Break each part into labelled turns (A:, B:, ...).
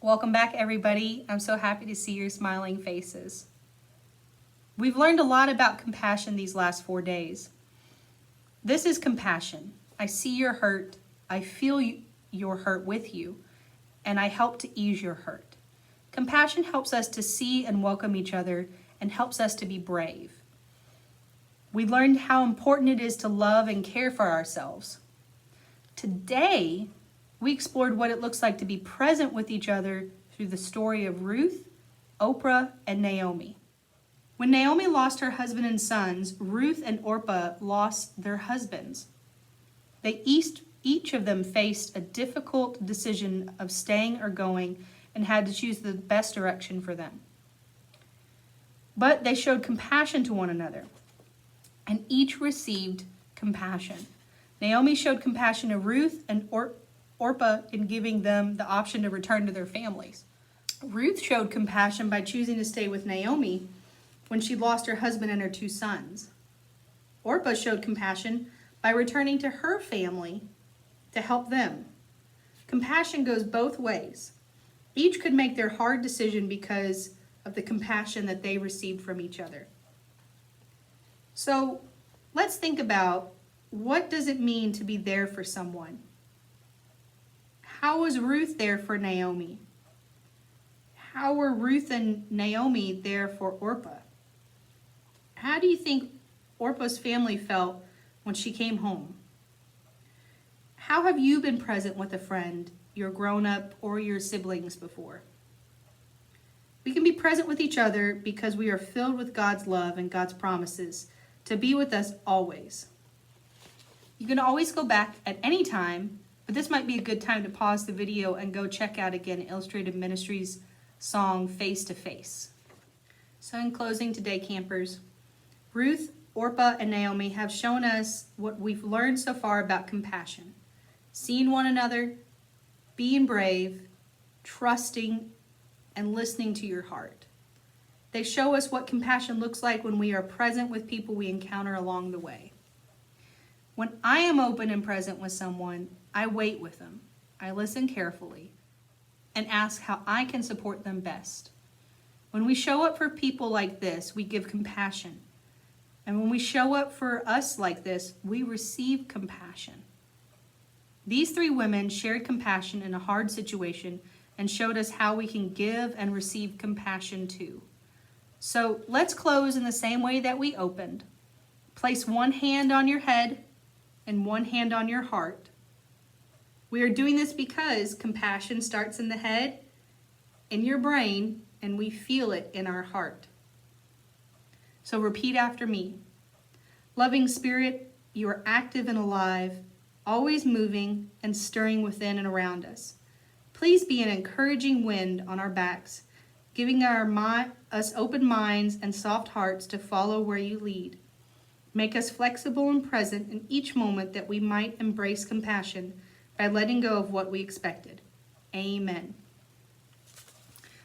A: Welcome back, everybody. I'm so happy to see your smiling faces. We've learned a lot about compassion these last 4 days. This is compassion. I see your hurt, I feel your hurt with you, and I help to ease your hurt. Compassion helps us to see and welcome each other and helps us to be brave. We learned how important it is to love and care for ourselves. Today, we explored what it looks like to be present with each other through the story of Ruth, Oprah, and Naomi. When Naomi lost her husband and sons, Ruth and Orpah lost their husbands. They each of them faced a difficult decision of staying or going and had to choose the best direction for them. But they showed compassion to one another, and each received compassion. Naomi showed compassion to Ruth and Orpah in giving them the option to return to their families. Ruth showed compassion by choosing to stay with Naomi when she lost her husband and her 2 sons. Orpah showed compassion by returning to her family to help them. Compassion goes both ways. Each could make their hard decision because of the compassion that they received from each other. So let's think about, what does it mean to be there for someone? How was Ruth there for Naomi? How were Ruth and Naomi there for Orpah? How do you think Orpah's family felt when she came home? How have you been present with a friend, your grown-up, or your siblings before? We can be present with each other because we are filled with God's love and God's promises to be with us always. You can always go back at any time, but this might be a good time to pause the video and go check out again Illustrated Ministries' song, Face to Face. So in closing today, campers, Ruth, Orpah, and Naomi have shown us what we've learned so far about compassion. Seeing one another, being brave, trusting, and listening to your heart. They show us what compassion looks like when we are present with people we encounter along the way. When I am open and present with someone, I wait with them. I listen carefully and ask how I can support them best. When we show up for people like this, we give compassion. And when we show up for us like this, we receive compassion. These 3 women shared compassion in a hard situation and showed us how we can give and receive compassion too. So let's close in the same way that we opened. Place one hand on your head and one hand on your heart. We are doing this because compassion starts in the head, in your brain, and we feel it in our heart. So repeat after me. Loving Spirit, you are active and alive, always moving and stirring within and around us. Please be an encouraging wind on our backs, giving us open minds and soft hearts to follow where you lead. Make us flexible and present in each moment that we might embrace compassion by letting go of what we expected. Amen.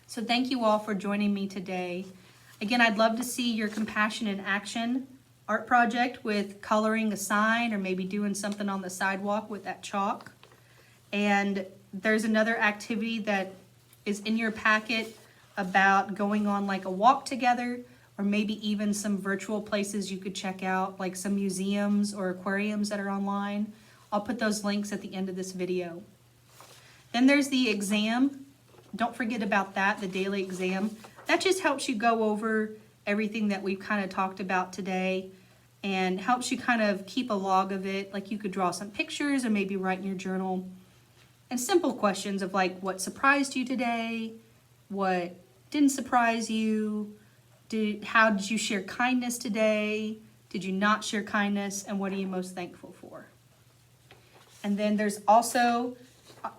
A: So thank you all for joining me today. Again, I'd love to see your Compassion in Action art project with coloring a sign or maybe doing something on the sidewalk with that chalk. And there's another activity that is in your packet about going on like a walk together, or maybe even some virtual places you could check out, like some museums or aquariums that are online. I'll put those links at the end of this video. Then there's the exam. Don't forget about that, the daily exam. That just helps you go over everything that we've kind of talked about today and helps you kind of keep a log of it. Like you could draw some pictures or maybe write in your journal. And simple questions of like, what surprised you today? What didn't surprise you? How did you share kindness today? Did you not share kindness? And what are you most thankful for? And then there's also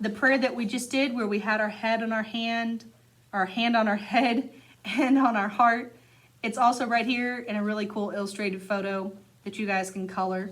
A: the prayer that we just did where we had our head on our hand, our hand on our head and on our heart. It's also right here in a really cool illustrated photo that you guys can color.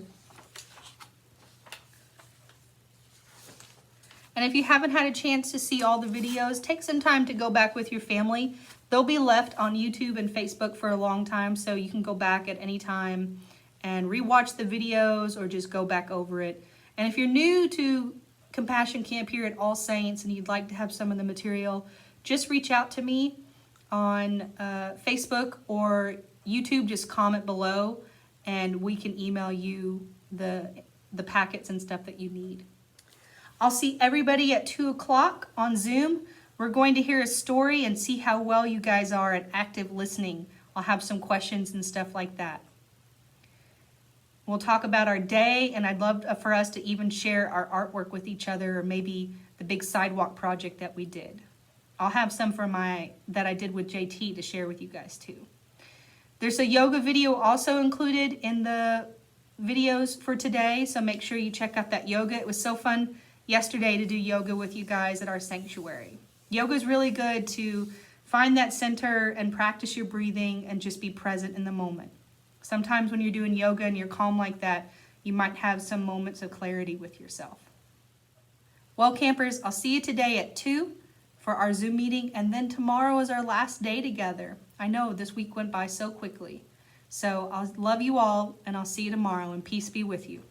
A: And if you haven't had a chance to see all the videos, take some time to go back with your family. They'll be left on YouTube and Facebook for a long time, so you can go back at any time and rewatch the videos or just go back over it. And if you're new to Compassion Camp here at All Saints and you'd like to have some of the material, just reach out to me on Facebook or YouTube. Just comment below and we can email you the packets and stuff that you need. I'll see everybody at 2 o'clock on Zoom. We're going to hear a story and see how well you guys are at active listening. I'll have some questions and stuff like that. We'll talk about our day, and I'd love for us to even share our artwork with each other, or maybe the big sidewalk project that we did. I'll have some that I did with JT to share with you guys too. There's a yoga video also included in the videos for today, so make sure you check out that yoga. It was so fun yesterday to do yoga with you guys at our sanctuary. Yoga is really good to find that center and practice your breathing and just be present in the moment. Sometimes when you're doing yoga and you're calm like that, you might have some moments of clarity with yourself. Well, campers, I'll see you today at 2 for our Zoom meeting, and then tomorrow is our last day together. I know this week went by so quickly. So I'll love you all, and I'll see you tomorrow, and peace be with you.